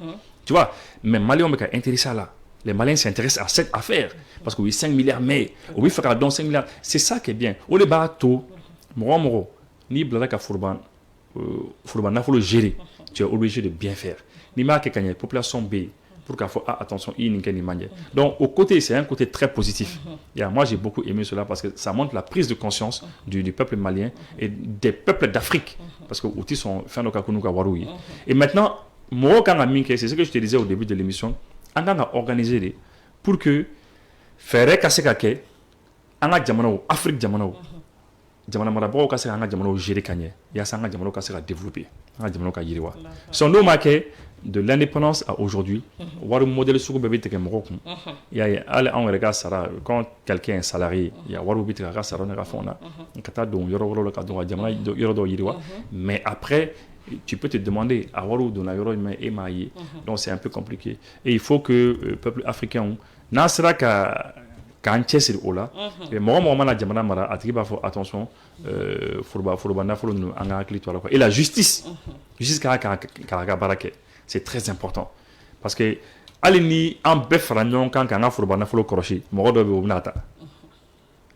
tu vois mais maliyɛnw bɛ ka intéressé à la les Maliens s'intéressent à cette affaire parce que oui 5 milliards mais oui faire ka dɔn 5 milliards c'est ça qui est bien o de b'a to mɔgɔ n'i bilala ka foroba nafolo gérer tu es obligé de bien faire n'i m'a kɛ ka ɲɛ population bɛ yen pour k'a fɔ attention i nin kɛ nin man ɲɛ donc au côté c'est un côté très positif et moi j'ai beaucoup aimé cela parce que ça montre la prise de conscience du peuple malien et des peuples d'Afrique parce que u tɛ sɔn fɛn dɔ ka k'u ka wariw ye et maintenant mɔgɔw kan ka min kɛ c'est ce que je te disais au début de l'émission an kan ka organiser de pour que fɛɛrɛ ka se ka kɛ an ka jamanaw Afrique jamanaw jamana marabagaw ka se ka an ka jamanaw gérer ka ɲɛ yaasa an ka jamanaw ka se ka développer an ka jamanaw ka yiriwa sinon n'o ma kɛ de l'indépendance à aujourd'hui wari modèle sugu bɛɛ bɛ tigɛ mɔgɔw kun i y'a ye hali anw yɛrɛ ka sara quand quelqu'un est salarié il y a wariw bɛ tigɛ a ka sara ne ka fɛnw na ka taa don yɔrɔ wɛrɛw la ka don ka jamana yɔrɔ dɔw yiriwa mais après tu peux te demander à wariw donna yɔrɔ jumɛn e m'a ye donc c'est un peu compliqué et il faut que peuple africain n'an sera k'an cɛsiri o la mɔgɔ mana jamana mara a tigi b'a fɔ attention foroba nafolo ninnu an ka hakili to a la quoi et la justice ka ka baara kɛ c'est très important parce que hali ni an bɛɛ fara ɲɔgɔn kan k'an ka foroba nafolo kɔlɔsi mɔgɔ dɔ bɛ yen o bɛna ta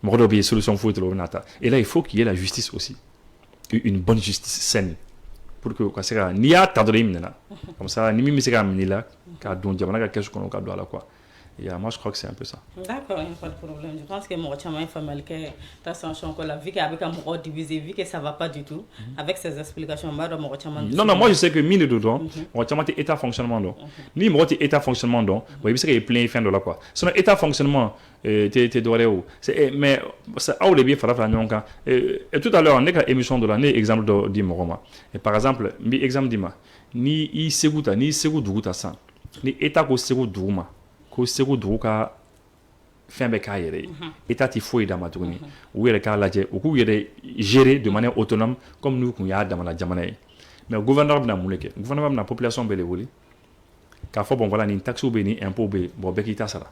mɔgɔ dɔ bɛ yen solution foyi t'o la o bɛna ta et là il faut qu'il y ait la justice aussi une bonne justice saine pour que ka se ka n'i y'a ta dɔrɔn i minɛna comme ça ni min bɛ se k'a minɛ i la k'a don jamana ka kɛsu kɔnɔ ka don a la quoi. Et moi, je crois que c'est un peu ça. D'accord, il n'y a pas de problème. Je pense que moi, je suis famille que ta sanction que la vie qu'avec un mot divisé, vu que ça va pas du tout, avec ces explications, non, moi je sais que mine de temps, moi tu as état fonctionnement donc. Ni moi tu état fonctionnement donc, moi il y a plein de fins de là quoi. Sinon état fonctionnement, t'es doré où? Mais ça a au début faire la nyonka. Et tout à l'heure on est qu'à émission de l'année exemple de Dimoroma. Et par exemple, mi exemple dima, ni i seguta ni segu duguta san, ni état ko segu duguma. Ko segu dugu ka fɛn bɛɛ k'a yɛrɛ ye état tɛ foyi d'a ma tuguni u yɛrɛ k'a lajɛ u k'u yɛrɛ gérer de manière autonome comme n'u kun y'a damana jamana ye mais gouverneur bɛna mun de kɛ gouverneur bɛna population bɛɛ de wele k'a fɔ bon voilà nin taxes bɛ yen ni impôts bɛ yen bon bɛɛ k'i ta sara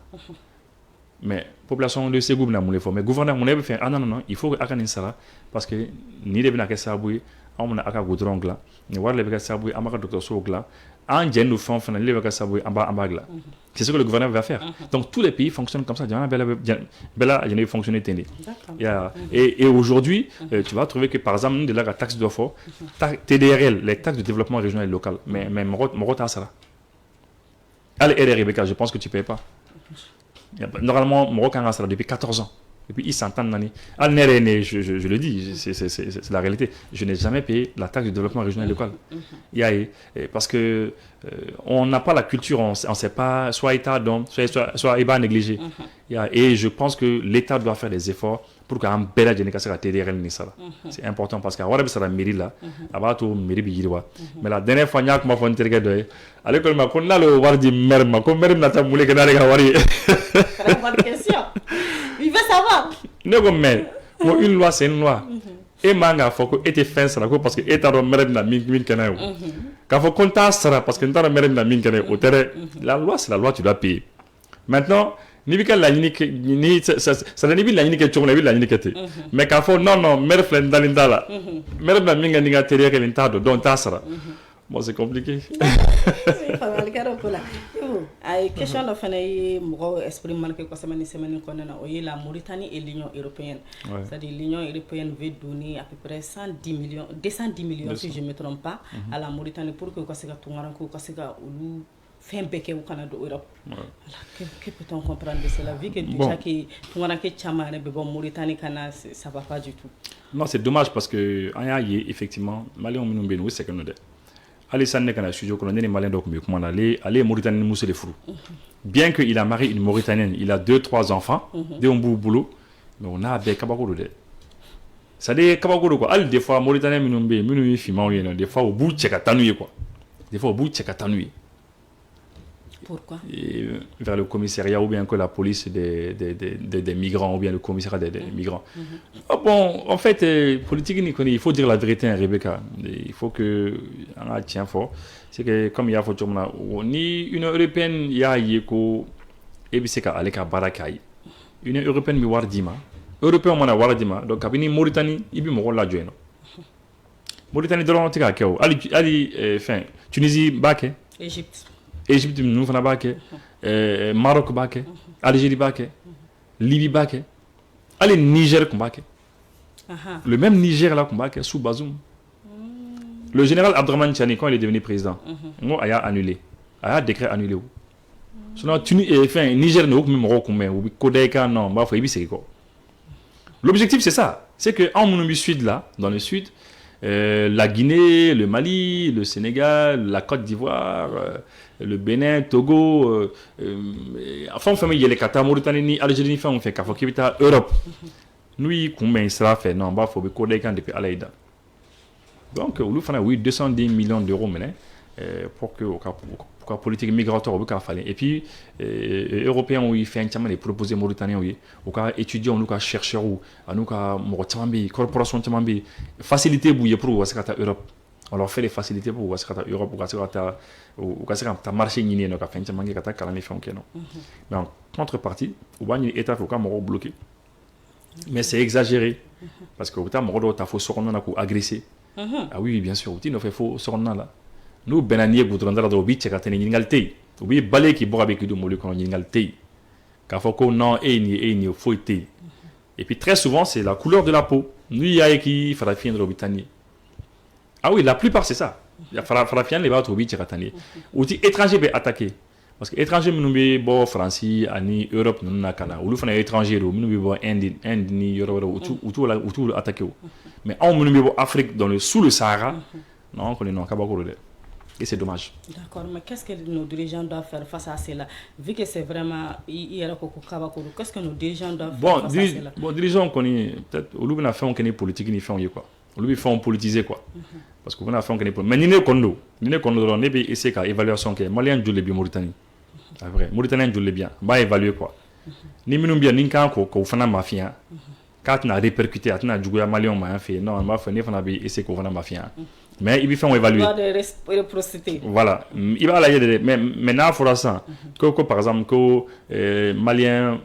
mais population de Ségou bɛna mun de fɔ mais gouverneur mun de bɛ fɛ ah non il faut que a ka nin sara parce que nin de bɛna kɛ sababu ye anw bɛna a ka goudron dilan nin wari de bɛ kɛ sababu ye an b'a ka dɔgɔtɔrɔsow dilan en Djen nous font faire les vacances en bas là. C'est ce que le gouvernement va faire. Donc tous les pays fonctionnent comme ça. Bella, il y a fonctionné tendu. Et aujourd'hui, tu vas trouver que par exemple, nous de la taxe d'offre, TDRL, les taxes de développement régional et local, mais Morota ça. Allez, Rebecca, je pense que tu ne payes pas. Normalement, Morocco a ça depuis 14 ans. Et puis ils s'entendent. Je le dis, c'est la réalité. Je n'ai jamais payé la taxe de développement régional et local. Parce que on n'a pas la culture, on ne sait pas, soit État donc, soit État négligé. Et je pense que l'État doit faire des efforts pour qu'un bel adjectif soit TDRL. C'est important parce qu'à Warab, c'est la mairie là. Avant tout, mairie bigirwa. Mais la dernière fois, il y a un interrogatoire. À l'école, on a le wardi merma. Comme merma n'a pas moulé que n'a rien wari. Bonne question. Il veut savoir. Non, mais une loi, c'est une loi. Et manga, faut que ete fin ça parce que État doit mérite la mine canao. Quand faut compter ça parce que État mérite la mine canao. La loi, c'est la loi, tu dois payer. Maintenant. Ni bi ka laɲini kɛ ni ça ni bi laɲini kɛ cogo la i bi laɲini kɛ ten mais k'a fɔ non maire filɛ n dalen t'a la maire bɛna min kɛ ni n ka teriya kɛ nin t'a dɔn donc n t'a sara bon c'est compliqué. Famalikɛlaw ko la a ye question dɔ fana ye mɔgɔw esprit marqué kosɛbɛ ni semaine kɔnɔna na o ye la Mauritanie et l'Union européenne. C'est-à-dire l'Union européenne veut donner à peu près 210 millions si je ne me trompe pas à la Mauritanie pour que u ka se ka tunkaran ko u ka se ka olu fɛn bɛɛ kɛ u kana don Europe. Que peut-on comprendre de cela vu que déjà que tunkaranke caman yɛrɛ bɛ bɔ Mauritanie kana ça va pas du tout. Non, c'est dommage parce que an y'a ye effectivement Maliens minnu bɛ yen u sɛgɛnnen don dɛ. Hali sanni ne kana studio kɔnɔ ne ni Malien dɔ tun bɛ kuma na ale ye Mauritanie muso de furu. Bien que il a marié une Mauritanienne, il a 2-3 enfants, denw b'u bolo, mais on a bɛɛ kabako don dɛ. C'est-à-dire kabako don quoi. Hali des fois Mauritaniens minnu bɛ yen minnu ye finmanw ye des fois u b'u cɛ ka taa n'u ye quoi. Des fois u b'u cɛ ka taa n'u ye. Pourquoi? Vers le commissariat ou bien que la police des migrants ou bien le commissariat des migrants. Bon, en fait, politique, il faut dire la vérité, hein, Rebecca. Il faut que on tient fort. C'est que comme il y a photo ni une européenne il y a yeko et puis c'est qu'elle est barakai. Une européenne mi wardima. Européen mana wardima. Donc kabini Mauritanie, il bi mo la joino. Mauritanie de l'Antique à Ali fin Tunisie baké. Égypte nous fana baké, Maroc baké, Algérie baké, Libye baké, allez Niger baké. Le même Niger là baké sous Bazoum. Le général Abdraman Chani quand il est devenu président, on a annulé, a décret annulé. Sinon Niger ne même Maroc mais ou Kodeka non, bah faut éviter quoi. L'objectif c'est ça, c'est que en Monumbi Sud là, dans le sud, la Guinée, le Mali, le Sénégal, la Côte d'Ivoire, le Bénin, Togo, enfin on fait les Qatar, Mauritanie, Algérie, on fait qu'à Fokibita, Europe. Nous, combien sera fait? Non, bah faut que Kodeka depuis Alaïda. Donc, on a oui 210 millions d'euros pour que la politique migratoire au fallait. Et puis, Européens ont fait un tiers des proposés Mauritaniens oui, au cas étudiants, au cas chercheurs, à nous cas Mauritanie, corporation Tamambi, facilité bouillé pour Wasakata Europe. On leur fait les facilités pour Wasakata Europe, ou Wasakata marché ni no ka fait un tiers manqué kata kalami fait non. Mais en contrepartie, au bas ni état faut quand Moro bloqué. Mais c'est exagéré parce que au temps Moro ta faut sortir na ko agressé. Ah oui, bien sûr, il fait faux sortir là. Nous, Benanier, vous devez avoir des choses qui sont oui, balai qui boit avec du mollet qu'on a Quand faut qu'on non, et faut été. Et puis très souvent, c'est la couleur de la peau. Nous, il y a qui fera fin de l'obitanier. Ah oui, la plupart, c'est ça. Il fera fin les bateaux au tchakatanier. Ou si étranger peut attaquer. Parce que étranger, nous sommes bon France, Ani, Europe, nous sommes Canada. Ou nous sommes étrangers, nous sommes bon Inde, ni Europe, ou tout attaquer. Mais en nous sommes Afrique, sous le Sahara, non, on est non, et c'est dommage. D'accord, mais qu'est-ce que nos dirigeants doivent faire face à cela? Vu que c'est vraiment qu'est-ce que nos dirigeants doivent faire face à cela? Bon, dirigeants, peut-être, au lieu de faire un politique, ils font quoi? Au lieu de faire politiser quoi? Parce qu'on a fait un politique. Mais ni ne kondo, on est essayé qu'à évaluation que Malien joue les bien Mauritanie. C'est vrai, Mauritanien joue les bien. Bah évaluer quoi? Ni minum bien ni quand qu'on fait la mafia. Quand on a répercuté, on a joué à Malien, on a fait non, on a fait ne fana essayé qu'on fait la mafia. Mais il faut évaluer. Voilà. Il va aller mais maintenant il faudra ça. Que par exemple que Malien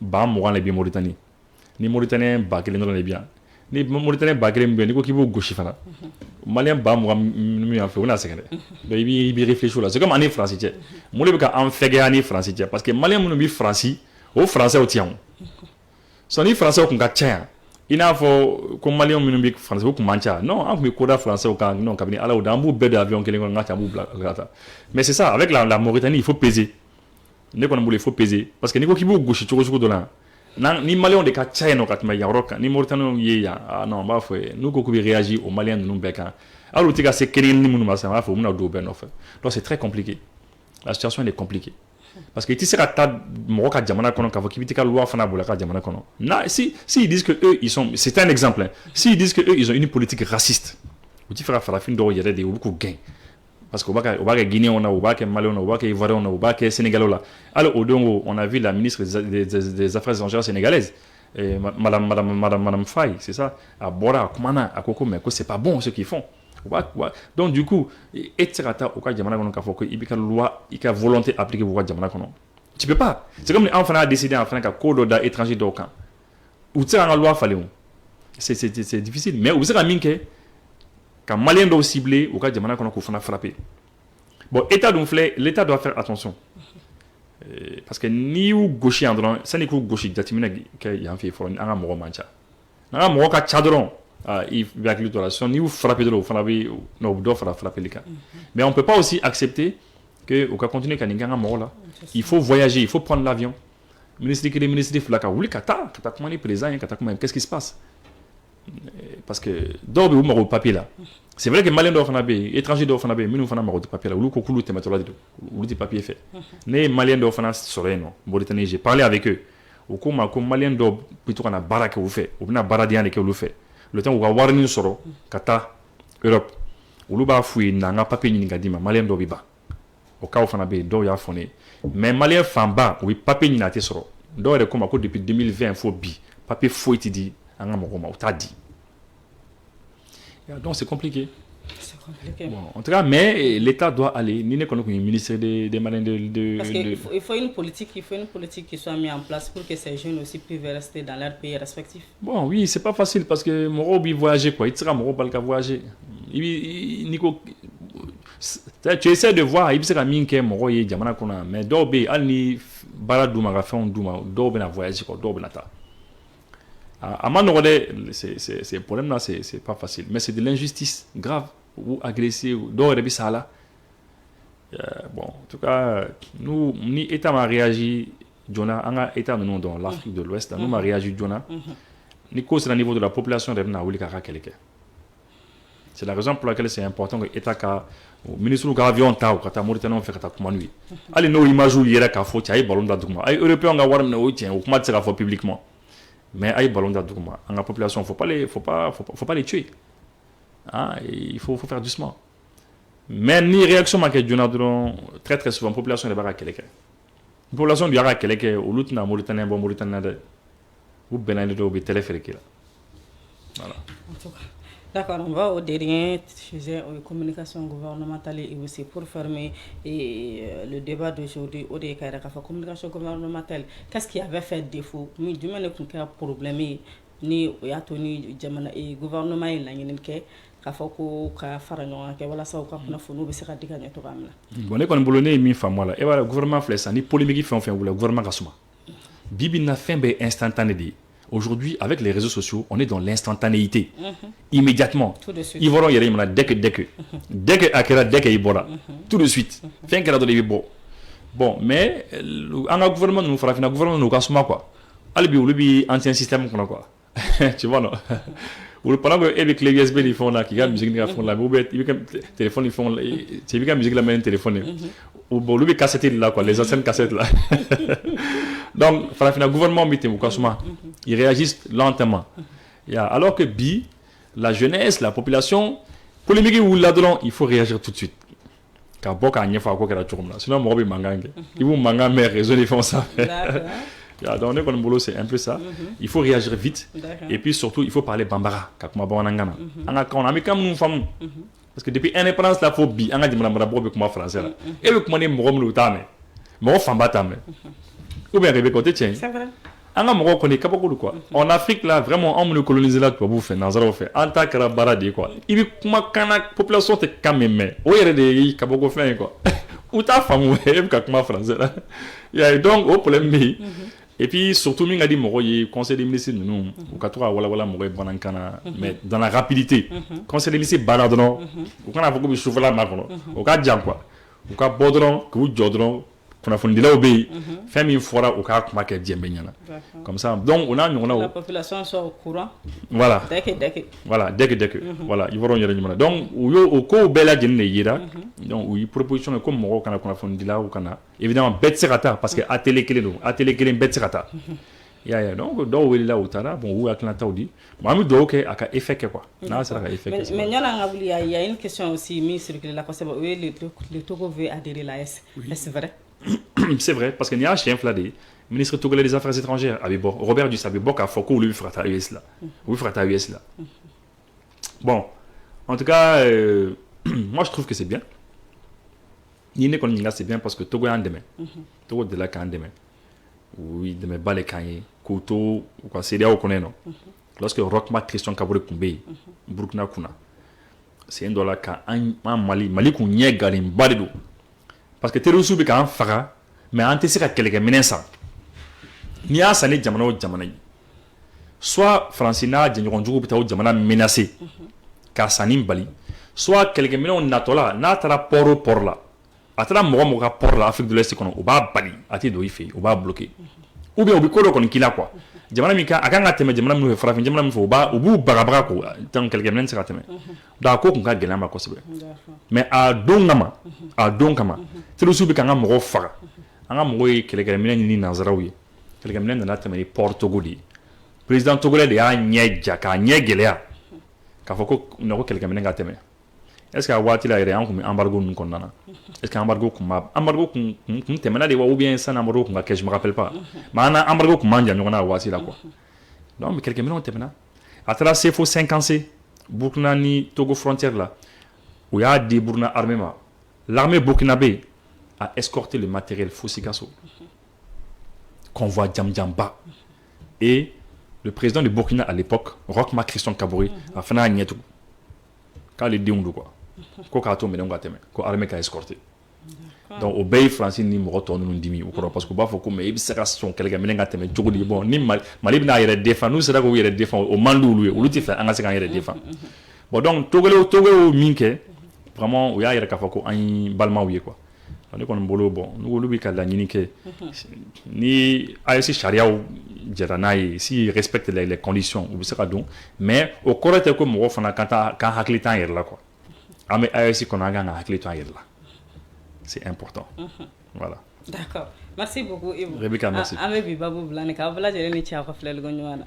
bas mourant les bien Mauritanie. Ni Mauritanien bas les bien. Ni Mauritanien bas les bien. Ni quoi qui vous gauche fana. malien ba mo mi en fait on a secret donc il bi réfléchir là c'est comme en français mo le ka en fait en français parce que malien mo bi français au français au tient son ni français ko ka tient ina fo ko malien mo bi français ko mancha non en ko da français au kan non kabini ala o dambu be d'avion kelen ko ngata bu blata mais c'est ça avec la Mauritanie il faut peser ne ko il faut peser parce que ni ko ki bu gauche to do là ni malien de ka tient no katma ya roka ni Mauritanie ye ya ah non ba fo nous ko bi réagir aux maliens nous beka alors tika c'est créer ni munu masa ba fo muna do ben ofa donc c'est très compliqué la situation elle est compliquée parce que tu sais ka mo ka jamana kono ka fo ki tika loi fana bola ka jamana kono na si ils disent que eux ils sont c'est un exemple hein. Si ils disent que eux ils ont une politique raciste ou tu feras la fin do yere de beaucoup gain parce que au bas Guinée on a au bas Mali on a au bas Ivoire on a au bas Sénégal là alors au Dongo on a vu la ministre des affaires étrangères sénégalaise et madame Faye c'est ça à Bora à Kumana à Koko mais que c'est pas bon ce qu'ils font donc du coup etirata au cas jamana kono ka foko ibika loi ika volonté appliquée au cas jamana kono tu peux pas c'est comme les enfants a décidé en France ka code da étranger do kan ou tira en loi fallait c'est difficile mais vous savez minke quand malien doit cibler au cas jamana kono ko fana frapper bon état donc l'état doit faire attention parce que ni ou gaucher en droit ça n'est que gaucher datimina que y a en fait for anga mo mancha anga mo ka chadron il va que l'autorisation ni vous frappez de l'eau non doit frapper les cas mais on peut pas aussi accepter que au cas continuer qu'à n'inganga mort là il faut voyager il faut prendre l'avion ministre de flaka oui kata comment les présents kata comment qu'est-ce qui se passe parce que d'or ou mort papier là c'est vrai que malien doit faire étranger doit faire mais nous faisons mort de papier là ou ko kulu tematolo de ou du papier fait les maliens doivent faire soleil non Mauritanie j'ai parlé avec eux au comme malien doit plutôt qu'on a baraka vous fait ou na baradian que vous fait le temps où on va voir soro kata Europe olu ba fouiller nanga papier ni ngadima malien do biba au cas où fana be do ya foné mais malien famba oui papier ni na te soro do re comme depuis 2020 faut bi papier faut ti di anga mo ma ta di donc c'est compliqué bon, en tout cas mais l'état doit aller ni ne connaît le ministère des malins parce qu'il faut une politique qui soit mise en place pour que ces jeunes aussi puissent rester dans leur pays respectif. Bon oui c'est pas facile parce que Moro bi voyager quoi il sera Moro balka voyager Nico tu essaies de voir il sera minke Moro ye jamana kona mais dobe alni baladu ma fa on duma dobe na voyager quoi dobe nata à Manorode c'est problème là c'est pas facile mais c'est de l'injustice grave ou agressé ou d'or ça là bon en tout cas nous ni état m'a réagi Jonah anga état nous dans l'Afrique de l'Ouest nous m'a réagi Jonah ni cause au niveau de la population de na wuli kaka keleke c'est la raison pour laquelle c'est important que état ka ministre du avion ta ou kata Mauritanie on fait kata kuma nuit allez no image ou yera ka fo ay ballon da dugma ay européen nga war na o tien ou kuma tsira fo publiquement mais ay ballon da dugma en population faut pas les tuer. Ah, il faut faire doucement. Mais ni réaction manquée d'une très très souvent population de baraka keleke. Population du baraka keleke au lutna Mauritanie bon Mauritanie ou benane do bi téléphérique là. Voilà. D'accord, on va au dernier sujet communication gouvernementale et aussi pour fermer le débat d'aujourd'hui au communication gouvernementale. Qu'est-ce qui avait fait défaut? Mais du moins qu'on a problème ni yatoni jamana et gouvernement il a une ka fako ka farano ke wala saw ka kuna funu be sika diga nyato gamla bon ne kon bolone mi famola e wala gouvernement flessa ni polémique fait enfin le gouvernement kasuma bibi na fin be instantané di aujourd'hui avec les réseaux sociaux on est dans l'instantanéité immédiatement tout de suite ils vont y aller dès que akira dès que ibora tout de suite fin que la de bon mais un gouvernement nous fera fin gouvernement nous kasuma quoi albi bi ancien système quoi tu vois non ou pendant que avec les USB ils font là qui gagne musique ils font là ou bien téléphone ils font c'est bien musique la même téléphone ou bon lui cassette là quoi les anciennes cassettes là donc fala fina gouvernement mité ou kasuma ils réagissent lentement alors que la jeunesse la population polémique ou là-dedans il faut réagir tout de suite car boka nya fa ko kera turum là sinon mo bi mangange ils vont manga mais raison ils font ça. Donc, le boulot, c'est un peu ça. Il faut réagir vite. Et puis, surtout, il faut parler bambara. Parce que depuis l'indépendance, la phobie, on a dit que je suis français. Et je suis français. Ou bien, c'est vrai. an ka mɔgɔw kɔni kabako don quoi. En Afrique là vraiment an minnu colonisé la tubabuw fɛ nanzaraw fɛ an ta kɛra baara de ye quoi. I bɛ kumakan na population tɛ kan min mɛn o yɛrɛ de ye kabako fɛn ye quoi. U t'a faamu e bɛ ka kuma français la. Ya donc o problème bɛ yen. Et puis surtout min ka di mɔgɔw ye conseil des ministres ninnu u ka to ka walawala mɔgɔ ye bamanankan na mais dans la rapidité. Conseil des ministres baara dɔrɔn u kana fɔ k'u bɛ sufɛla makɔnɔ o ka jan quoi. U ka bɔ dɔrɔn k'u jɔ dɔrɔn kunnafonidilaw bɛ yen fɛn min fɔra u k'a kuma kɛ diɲɛ bɛɛ ɲɛna comme ça donc o n'a ɲɔgɔnnaw la population soit au courant voilà voilà dès que voilà i bɔra yɛrɛ ɲuman donc u y'o o kow bɛɛ lajɛlen de yira donc u ye proposition ko mɔgɔw kana kunnafonidilaw kana évidemment bɛɛ tɛ se ka taa parce que atelier kelen don atelier kelen bɛɛ tɛ se ka taa ya donc dɔw welela u taara bon u hakilinataw di bon an bɛ dugawu kɛ a ka effet kɛ quoi n'a sera ka effet kɛ mais ɲana an ka wuli il y a une question aussi min circule la kosɛbɛ o ye le Togo veut adhérer la est-ce vrai? C'est vrai, parce qu'il y a un chien fladé. Le ministre togolais des Affaires étrangères, Robert Duss, avait beaucoup à Foucault, lui, frata US là. Oui, frata US là. Bon, en tout cas, moi je trouve que c'est bien. C'est bien parce que Togo est en demain. Togo de là qu'en demain. Oui, demain, balé kanye, Kouto, ou quoi, c'est là où on est, non. Lorsque Rockma Christian Kabore Kumbe, Burkina Kuna, c'est un dollar qu'un Mali qu'on y est garin balido. Parce que terrorisme bɛ k'an faga mais an tɛ se ka kɛlɛkɛminɛn san n'i y'a san ni jamana o jamana ye soit Faransi n'a jɛɲɔgɔnjugu bɛ taa o jamana menacer k'a sanni bali soit kɛlɛkɛminɛnw natɔla n'a taara port o port la a taara mɔgɔ mɔgɔ ka port la Afrique de l'Est kɔnɔ o b'a bali a tɛ don i fɛ yen o b'a bloquer ou bien u bɛ ko dɔ kɔni k'i la quoi jamana min a kan ka tɛmɛ jamana minnu fɛ farafin jamana min fɛ u b'u bagabaga ko donc kɛlɛkɛminɛn tɛ se ka tɛmɛ donc a ko tun ka gɛlɛn ma kosɛbɛ mais a don kama terrorisme bɛ k'an ka mɔgɔw faga an ka mɔgɔw ye kɛlɛkɛminɛn ɲini nanzaraw ye kɛlɛkɛminɛn nana tɛmɛ ni port Togo de ye président togolais de y'a ɲɛ ja k'a ɲɛ gɛlɛya k'a fɔ ko kɛlɛkɛminɛn ka tɛmɛ est-ce que a waati la yɛrɛ an tun bɛ embargo ninnu kɔnɔna na est-ce que embargo kun tɛmɛna de wa ou bien san embargo kun ka kɛ je me rappelle pas mais an embargo kun man jan ɲɔgɔn na a waati la quoi donc kɛlɛkɛminɛnw tɛmɛna a taara se fo 50 Burkina ni Togo frontière la u y'a di Burkina armée ma l'armée burkinabé a escorté le matériel Fosikasso convoi Djamdjamba et le président du Burkina à l'époque Rochma Christian Kabore a fait un ɲɛtugu k'ale denw do quoi ko k'a to minɛnw ka tɛmɛ ko armée ka escorté donc o bɛɛ ye Faransi ni mɔgɔ tɔ ninnu dimi o kɔrɔ parce que u b'a fɔ ko mais i bɛ se ka sɔn kɛlɛkɛminɛn ka tɛmɛ cogo di bon ni Mali bɛna a yɛrɛ défend n'u sera k'u yɛrɛ défend o man di olu ye olu tɛ fɛ an ka se k'an yɛrɛ défend bon donc Togo min kɛ vraiment u y'a yɛrɛ k'a fɔ ko an ye balimaw ye quoi ne kɔni bolo bon n'olu bɛ ka laɲini kɛ ni AES sariyaw jɛra n'a ye s'il respecte les conditions u bɛ se ka don mais o kɔrɔ tɛ ko mɔgɔ fana k'an hakili t'an yɛrɛ la quoi an bɛ AES kɔnɔ an kan ka hakili to an yɛrɛ la c'est important voilà. D'accord, merci beaucoup Ibou. Rebecca, merci. An bɛ bi babu bila ni k'aw bɛɛ lajɛlen ni ce aw ka filɛliko ɲuman na.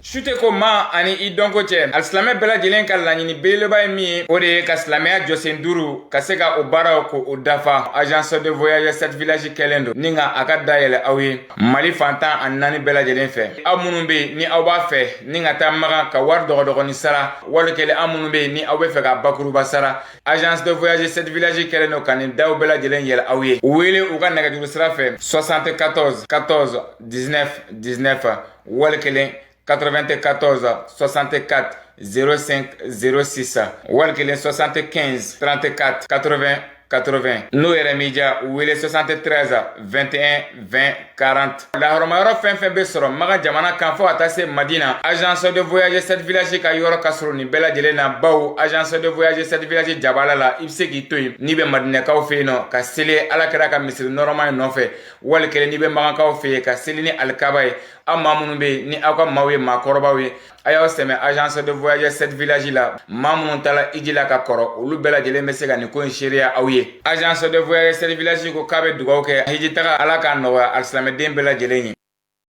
Sute ko ma ani i dɔnko cɛ alisilame bɛɛ lajɛlen ka laɲini belebeleba ye min ye o de ye ka silamɛya jɔsen 5 ka se ka o baaraw ko o dafa agence de voyage 7 village kɛlen don ni ka a ka dayɛlɛ aw ye Mali fantan ani 4 bɛɛ lajɛlen fɛ aw minnu bɛ yen ni aw b'a fɛ ni ka taa magan ka wari dɔgɔdɔgɔnin sara wali kɛlen aw minnu bɛ yen ni aw bɛ fɛ ka bakuruba sara agence de voyage 7 village kɛlen don ka nin daw bɛɛ lajɛlen yɛlɛ aw ye u wele u ka nɛgɛjuru sira fɛ 74 14 19 19 wali kɛlen 94 64 05 06 walkelen 75 34 80 80 n'o yɛrɛ m'i diya u wele 73 21 20 40 lahɔrɔma yɔrɔ fɛn fɛn bɛ sɔrɔ maga jamana kan fɔ ka taa se Madina agence de voyage 7 village ka yɔrɔ ka sɔrɔ nin bɛɛ lajɛlen na bawo agence de voyage 7 village jabala la i bɛ se k'i to yen n'i bɛ madinɛkaw fɛ yen nɔ ka seli ala kɛra ka misiri nɔrɔma in nɔfɛ wali kelen n'i bɛ magankaw fɛ yen ka seli ni alikaba ye aw maa minnu bɛ yen ni aw ka maaw ye maakɔrɔbaw ye a y'aw sɛmɛ agence de voyage 7 village la maa minnu taara iji la ka kɔrɔ olu bɛɛ lajɛlen bɛ se ka nin ko in seereya aw ye agence de voyage 7 village ko k'a bɛ dugawu kɛ hiji taga ala k'a nɔgɔya alisimɛden bɛɛ lajɛlen ye